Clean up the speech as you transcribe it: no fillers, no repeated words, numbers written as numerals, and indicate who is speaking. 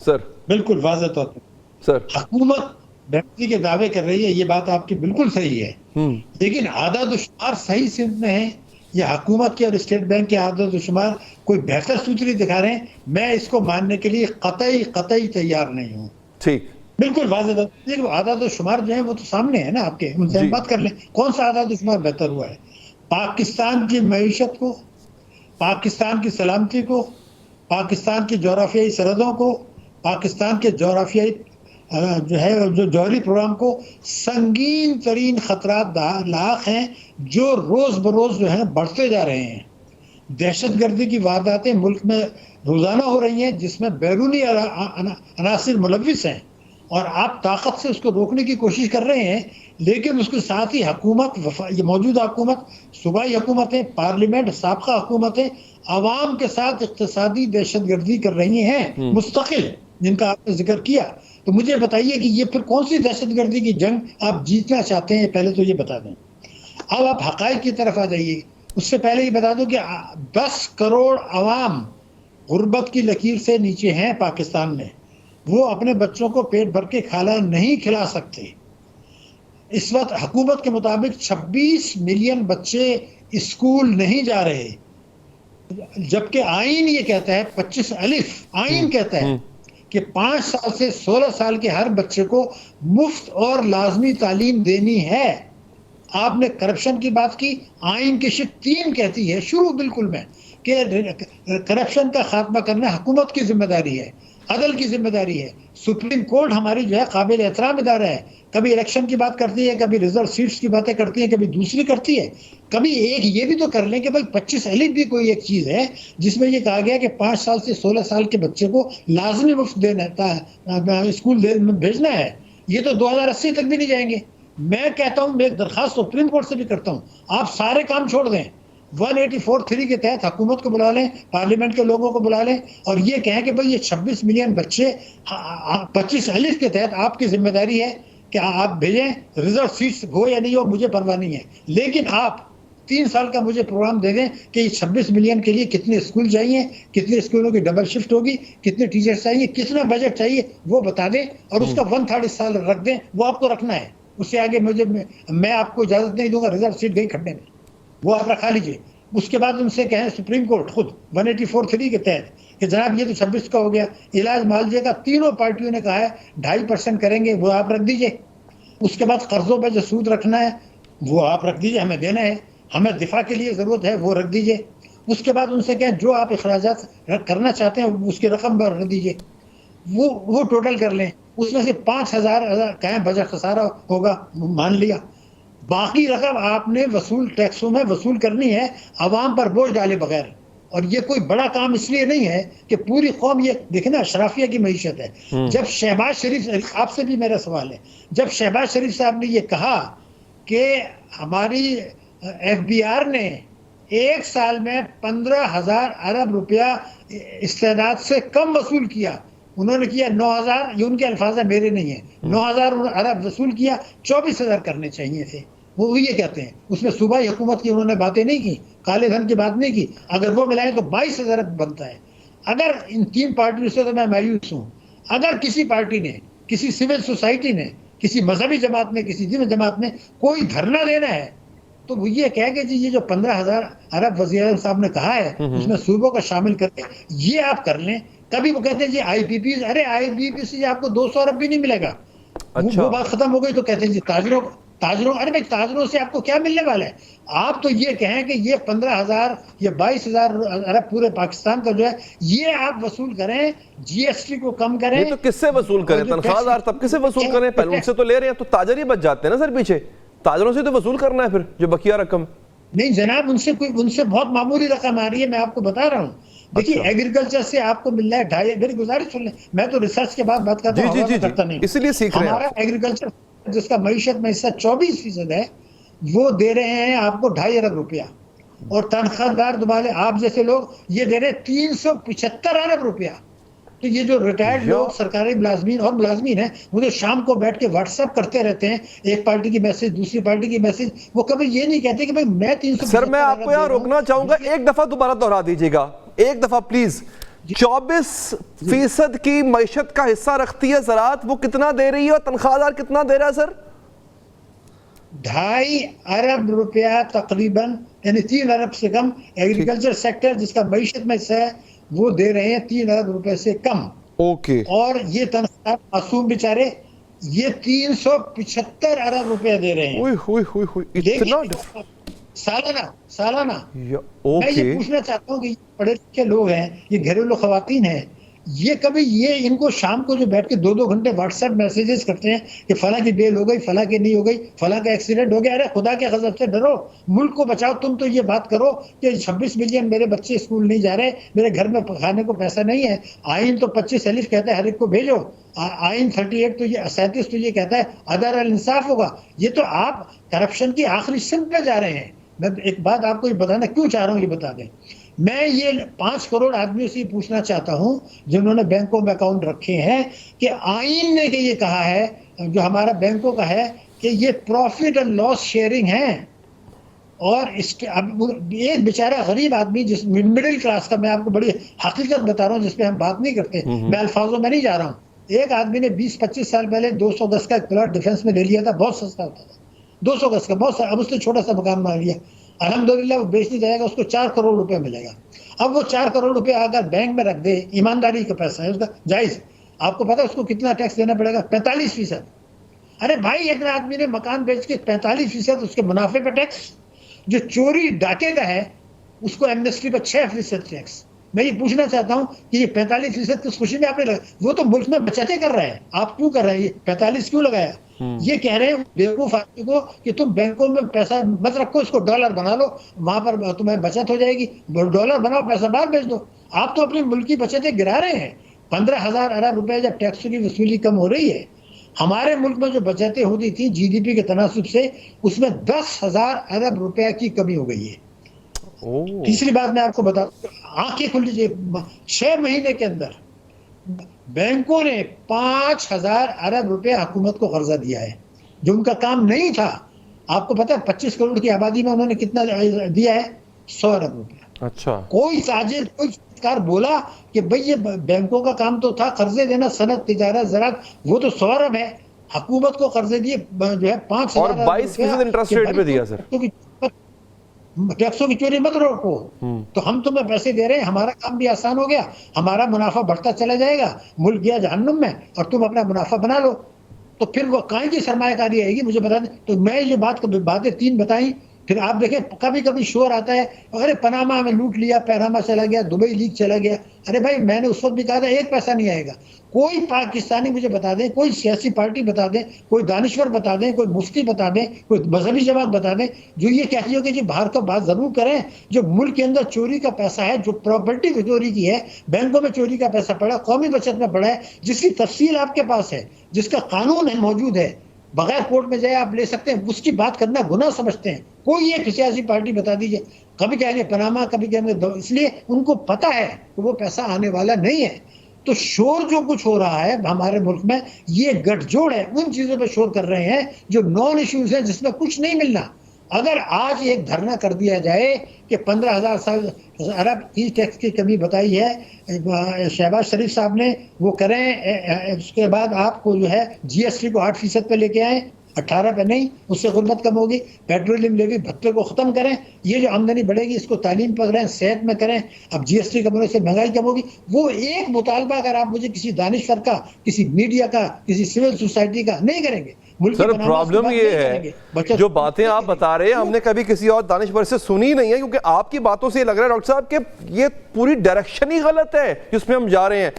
Speaker 1: سر
Speaker 2: بالکل واضح طور پر
Speaker 1: سر
Speaker 2: حکومت بہتری کے دعوے کر رہی ہے، یہ بات آپ کی بالکل صحیح ہے، لیکن اعداد و شمار صحیح سمت میں ہے؟ یہ حکومت کے اور اسٹیٹ بینک کے اعداد و شمار کوئی بہتر سوچری دکھا رہے ہیں؟ میں اس کو ماننے کے لیے قطعی تیار نہیں ہوں.
Speaker 1: ٹھیک
Speaker 2: بالکل واضح لیکن اعداد و شمار جو ہیں وہ تو سامنے ہے نا آپ کے، ان سے ہم بات کر لیں. کون سا اعداد و شمار بہتر ہوا ہے؟ پاکستان کی معیشت کو، پاکستان کی سلامتی کو، پاکستان کی جغرافیائی سرحدوں کو، پاکستان کے جغرافیائی جو ہے جو جوہری پروگرام کو سنگین ترین خطرات لاحق ہیں جو روز بروز جو ہیں بڑھتے جا رہے ہیں. دہشت گردی کی وارداتیں ملک میں روزانہ ہو رہی ہیں جس میں بیرونی عناصر ملوث ہیں، اور آپ طاقت سے اس کو روکنے کی کوشش کر رہے ہیں، لیکن اس کے ساتھ ہی حکومت، یہ موجودہ حکومت، صوبائی حکومتیں، پارلیمنٹ، سابقہ حکومتیں عوام کے ساتھ اقتصادی دہشت گردی کر رہی ہیں مستقل، جن کا آپ نے ذکر کیا. تو مجھے بتائیے کہ یہ پھر کون سی دہشت گردی کی جنگ آپ جیتنا چاہتے ہیں؟ پہلے تو یہ بتا دیں. اب آپ حقائق کی طرف آ جائیے. اس سے پہلے یہ بتا دوں کہ 10 کروڑ عوام غربت کی لکیر سے نیچے ہیں پاکستان میں. وہ اپنے بچوں کو پیٹ بھر کے کھانا نہیں کھلا سکتے. اس وقت حکومت کے مطابق 26 ملین بچے اسکول نہیں جا رہے، جبکہ آئین یہ کہتا ہے 25 الف آئین کہتا ہے کہ 5 سال سے 16 سال کے ہر بچے کو مفت اور لازمی تعلیم دینی ہے. آپ نے کرپشن کی بات کی، آئین کی شق 3 کہتی ہے شروع بالکل میں کہ کرپشن کا خاتمہ کرنا حکومت کی ذمہ داری ہے، عدل کی ذمہ داری ہے. سپریم کورٹ ہماری جو ہے قابل احترام ادارہ ہے، کبھی الیکشن کی بات کرتی ہے، کبھی ریزرو سیٹس کی باتیں کرتی ہے، کبھی دوسری کرتی ہے. کبھی ایک یہ بھی تو کر لیں کہ بھائی 25 الف بھی کوئی ایک چیز ہے جس میں یہ کہا گیا کہ 5 سال سے 16 سال کے بچے کو لازمی مفت دینا ہے، اسکول بھیجنا ہے. یہ تو 2080 تک بھی نہیں جائیں گے. میں کہتا ہوں، میں ایک درخواست سپریم کورٹ سے بھی کرتا ہوں، آپ سارے کام چھوڑ دیں، 184(3) کے تحت حکومت کو بلا لیں، پارلیمنٹ کے لوگوں کو بلا لیں، اور یہ کہیں کہ بھئی یہ 26 ملین بچے 25 الف کے تحت آپ کی ذمہ داری ہے کہ آپ بھیجیں. ریزرو سیٹس ہو یا نہیں ہو مجھے پرواہ نہیں ہے، لیکن آپ 3 سال کا مجھے پروگرام دے دیں کہ یہ 26 ملین کے لیے کتنے اسکول چاہیے، کتنے اسکولوں کی ڈبل شفٹ ہوگی، کتنے ٹیچر چاہیے، کتنا بجٹ چاہیے، وہ بتا دیں، اور اس کا 1/3 اس سال رکھ دیں. وہ آپ کو رکھنا ہے. اس سے آگے میں آپ کو اجازت نہیں دوں گا ریزرو سیٹ گئی کھڑنے میں، وہ آپ رکھا لیجئے. اس کے بعد ان سے کہیں سپریم کورٹ خود 184(3) کے تحت کہ جناب یہ تو 26 کا ہو گیا، علاج معالجے کا تینوں پارٹیوں نے کہا ہے 2.5% کریں گے، وہ آپ رکھ دیجئے. اس کے بعد قرضوں پہ جو سود رکھنا ہے وہ آپ رکھ دیجئے، ہمیں دینا ہے، ہمیں دفاع کے لیے ضرورت ہے وہ رکھ دیجئے. اس کے بعد ان سے کہیں جو آپ اخراجات کرنا چاہتے ہیں اس کی رقم رکھ دیجئے، وہ ٹوٹل کر لیں. اس میں سے 5,000 کہیں بجٹ خسارہ ہوگا، مان لیا. باقی رقم آپ نے ٹیکسوں میں وصول کرنی ہے عوام پر بوجھ ڈالے بغیر. اور یہ کوئی بڑا کام اس لیے نہیں ہے کہ پوری قوم، یہ دیکھیں نا اشرافیہ کی معیشت ہے. جب شہباز شریف، آپ سے بھی میرا سوال ہے، جب شہباز شریف صاحب نے یہ کہا کہ ہماری FBR نے 1 سال میں 15,000 ارب روپیہ استعداد سے کم وصول کیا، انہوں نے کیا 9,000، یہ ان کے الفاظ ہیں میرے نہیں ہیں، 9,000 ارب وصول کیا، 24,000 کرنے چاہیے تھے. وہ یہ کہتے ہیں، اس میں صوبائی حکومت کی انہوں نے باتیں نہیں کی، کالے دھن کی بات نہیں کی. اگر وہ ملائیں تو 22,000 بنتا ہے. اگر ان 3 پارٹیوں سے تو میں مایوس ہوں. اگر کسی پارٹی نے، کسی سول سوسائٹی نے، کسی مذہبی جماعت نے، کسی دینی جماعت نے کوئی دھرنا دینا ہے تو وہ یہ کہہ کہ جی یہ جو 15,000 ارب وزیر اعظم صاحب نے کہا ہے اس میں صوبوں کا شامل کر کے یہ آپ کر لیں. کبھی وہ کہتے ہیں جی IPP، ارے IPP سے آپ کو 200 ارب بھی نہیں ملے گا. وہ بات ختم ہو گئی تو کہتے ہیں جی تاجروں، ارے بھائی تاجروں سے آپ کو کیا ملنے والا ہے؟ آپ تو یہ کہیں کہ یہ 15,000 یا 22,000 ارب پورے پاکستان کا جو ہے یہ آپ وصول کریں، GST کو کم کریں.
Speaker 1: یہ تو کس سے وصول کریں؟ تنخواہ دار طبقے سے وصول کریں؟ پہلے ان سے تو لے رہے ہیں تو تاجر ہی بچ جاتے ہیں نا سر پیچھے. تاجروں سے تو وصول کرنا ہے پھر جو بقیہ رقم.
Speaker 2: نہیں جناب، ان سے بہت معمولی رقم آ رہی ہے، میں آپ کو بتا رہا ہوں. دیکھیے ایگریکلچر سے آپ کو مل رہا ہے 2.5، میری گزارش سن لیں، میں تو ریسرچ کے بعد بات کرتا ہوں، ہوا میں کرتا نہیں.
Speaker 1: اسی لیے سیکھ رہے ہیں.
Speaker 2: ہمارا ایگریکلچر جس کا معیشت میں حصہ 24% ہے، وہ دے رہے ہیں آپ کو 2.5 ارب روپیہ، اور تنخواہ دار دوبارے آپ جیسے لوگ یہ دے رہے ہیں 375 ارب روپیہ. تو یہ جو ریٹائرڈ لوگ سرکاری ملازمین اور ملازمین ہیں وہ جو شام کو بیٹھ کے واٹس ایپ کرتے رہتے ہیں، ایک پارٹی کی میسج دوسری پارٹی کی میسج، وہ کبھی یہ نہیں کہتے کہ بھئی میں 375
Speaker 1: سر میں آپ کو یہاں روکنا چاہوں گا، ایک دفعہ دوبارہ دہرا دیجیے گا، ایک دفعہ پلیز. 24% کی معیشت کا حصہ رکھتی ہے زراعت، وہ کتنا دے رہی ہے اور تنخواہ دار کتنا دے رہا ہے سر؟
Speaker 2: 2.5 ارب روپیہ تقریباً، یعنی 3 ارب سے کم ایگریکلچر سیکٹر جس کا معیشت میں حصہ ہے وہ دے رہے ہیں 3 ارب روپے سے کم.
Speaker 1: اوکے.
Speaker 2: اور یہ تنخواہ معصوم بیچارے یہ 375 ارب روپے دے رہے ہیں
Speaker 1: اتنا
Speaker 2: سالانہ. میں یہ
Speaker 1: اوکے.
Speaker 2: پوچھنا چاہتا ہوں کہ یہ پڑھے لکھے لوگ ہیں، یہ گھریلو خواتین ہیں، یہ کبھی یہ ان کو شام کو جو بیٹھ کے 2 گھنٹے واٹس ایپ میسیجز کرتے ہیں کہ فلاں کی بیل ہو گئی، فلاں کی نہیں ہو گئی، فلاں کا ایکسیڈنٹ ہو گیا، ارے خدا کے غضب سے ڈرو، ملک کو بچاؤ. تم تو یہ بات کرو کہ 26 ملین میرے بچے اسکول نہیں جا رہے، میرے گھر میں کھانے کو پیسہ نہیں ہے. آئین تو 25 الف کہتا ہے ہر ایک کو بھیجو، آئین 38 تو یہ 37 تو یہ کہتا ہے عدل الانصاف ہوگا. یہ تو آپ کرپشن کی آخری سمت پہ جا رہے ہیں. میں ایک بات آپ کو یہ بتانا کیوں چاہ رہا ہوں، یہ بتا دیں. میں یہ 5 کروڑ آدمیوں سے پوچھنا چاہتا ہوں جنہوں نے بینکوں میں اکاؤنٹ رکھے ہیں کہ آئین نے کہ یہ کہا ہے، جو ہمارا بینکوں کا ہے، کہ یہ پروفٹ اینڈ لاس شیئرنگ ہے. اور اس کے اب ایک بیچارہ غریب آدمی جس مڈل کلاس کا، میں آپ کو بڑی حقیقت بتا رہا ہوں جس پہ ہم بات نہیں کرتے، میں الفاظوں میں نہیں جا رہا ہوں. ایک آدمی نے 20-25 سال پہلے 200 گز کا ایک پلاٹ ڈیفنس میں لے لیا تھا، بہت سستا ہوتا تھا 200 گز کا، بہت. اب اس نے چھوٹا سا مکان بنا لیا، الحمدللہ وہ بیچنے جائے گا، اس کو 4 کروڑ روپے ملے گا. اب وہ 4 کروڑ روپے اگر بینک میں رکھ دے، ایمانداری کا پیسہ ہے اس کا جائز، آپ کو پتا ہے اس کو کتنا ٹیکس دینا پڑے گا؟ 45%. ارے بھائی ایک آدمی نے مکان بیچ کے 45% اس کے منافع پہ ٹیکس، جو چوری ڈاکے کا ہے اس کو ایمنسٹی پہ 6% ٹیکس. میں یہ پوچھنا چاہتا ہوں کہ یہ 45% کس خوشی میں آپ نے لگا؟ وہ تو ملک میں بچتیں کر رہے ہیں، آپ کیوں کر رہے ہیں؟ یہ 45 کیوں لگایا؟ یہ کہہ رہے ہیں بیوقوف آدمی کو کہ تم بینکوں میں پیسہ مت رکھو، اس کو ڈالر بنا لو، وہاں پر تمہیں بچت ہو جائے گی، ڈالر بناؤ، پیسہ باہر بھیج دو. آپ تو اپنی ملکی بچتیں گرا رہے ہیں. 15,000 ارب روپے جب ٹیکس کی وصولی کم ہو رہی ہے، ہمارے ملک میں جو بچتیں ہوتی تھیں جی ڈی پی کے تناسب سے، اس میں 10,000 ارب روپے کی کمی ہو گئی ہے. تیسری بات میں آپ کو بتا دوں، آنکھیں کھل لیجیے، 6 مہینے کے اندر بینکوں نے 5,000 ارب روپے حکومت کو قرضہ دیا ہے، جو ان کا کام نہیں تھا. آپ کو پتا ہے 25 کروڑ کی آبادی میں انہوں نے کتنا دیا ہے؟ 100 ارب روپے.
Speaker 1: اچھا.
Speaker 2: کوئی تاجر، کوئی کار بولا کہ بھئی یہ بینکوں کا کام تو تھا قرضے دینا، صنعت، تجارت، زراعت، وہ تو 100 ارب ہے. حکومت کو قرضے دیے جو ہے 5,000
Speaker 1: اور 22% انٹرسٹ ریٹ پہ دیا سر.
Speaker 2: ٹیکسوں کی چوری مت روکو، تو ہم تمہیں پیسے دے رہے ہیں، ہمارا کام بھی آسان ہو گیا، ہمارا منافع بڑھتا چلا جائے گا، ملک گیا جہنم میں، اور تم اپنا منافع بنا لو. تو پھر وہ کہیں کی سرمایہ کاری آئے گی؟ مجھے بتا دیں. تو میں یہ باتیں 3 بتائیں، پھر آپ دیکھیں کبھی کبھی شور آتا ہے، ارے پناما میں لوٹ لیا، پیراما چلا گیا، دبئی لیگ چلا گیا. ارے بھائی میں نے اس وقت بھی کہا تھا 1 پیسہ نہیں آئے گا. کوئی پاکستانی مجھے بتا دیں، کوئی سیاسی پارٹی بتا دیں، کوئی دانشور بتا دیں، کوئی مفتی بتا دیں، کوئی مذہبی جماعت بتا دیں جو یہ کہتی ہو کہ جی باہر کا بات ضرور کریں، جو ملک کے اندر چوری کا پیسہ ہے، جو پراپرٹی چوری کی ہے، بینکوں میں چوری کا پیسہ پڑا، قومی بچت میں پڑا ہے، جس کی تفصیل آپ کے پاس ہے، جس کا قانون ہے موجود ہے، بغیر کورٹ میں جائے آپ لے سکتے ہیں، اس کی بات کرنا گناہ سمجھتے ہیں. کوئی ایک سیاسی پارٹی بتا دیجئے. کبھی کہیں گے پناما، کبھی کہیں گے، اس لیے ان کو پتا ہے کہ وہ پیسہ آنے والا نہیں ہے. تو شور جو کچھ ہو رہا ہے ہمارے ملک میں، یہ گٹھ جوڑ ہے، ان چیزوں پہ شور کر رہے ہیں جو نان ایشوز ہیں، جس میں کچھ نہیں ملنا. اگر آج ایک دھرنا کر دیا جائے کہ 15,000 ارب کی ٹیکس کی کمی بتائی ہے شہباز شریف صاحب نے، وہ کریں، اس کے بعد آپ کو جو ہے جی ایس ٹی کو 8% پہ لے کے آئیں، 18 پہ نہیں، اس سے غربت کم ہوگی. پیٹرولیم لیوی بھتے کو ختم کریں، یہ جو آمدنی بڑھے گی اس کو تعلیم پر کریں، صحت میں کریں. اب جی ایس ٹی کم ہونے سے مہنگائی کم ہوگی. وہ ایک مطالبہ اگر آپ مجھے کسی دانشور کا، کسی میڈیا کا، کسی سول سوسائٹی کا نہیں کریں گے.
Speaker 1: سر پرابلم یہ ہے جو باتیں آپ بتا رہے ہیں ہم نے کبھی کسی اور دانشور سے سنی نہیں ہے، کیونکہ آپ کی باتوں سے یہ لگ رہا ہے ڈاکٹر صاحب کہ یہ پوری ڈائریکشن ہی غلط ہے جس میں ہم جا رہے ہیں.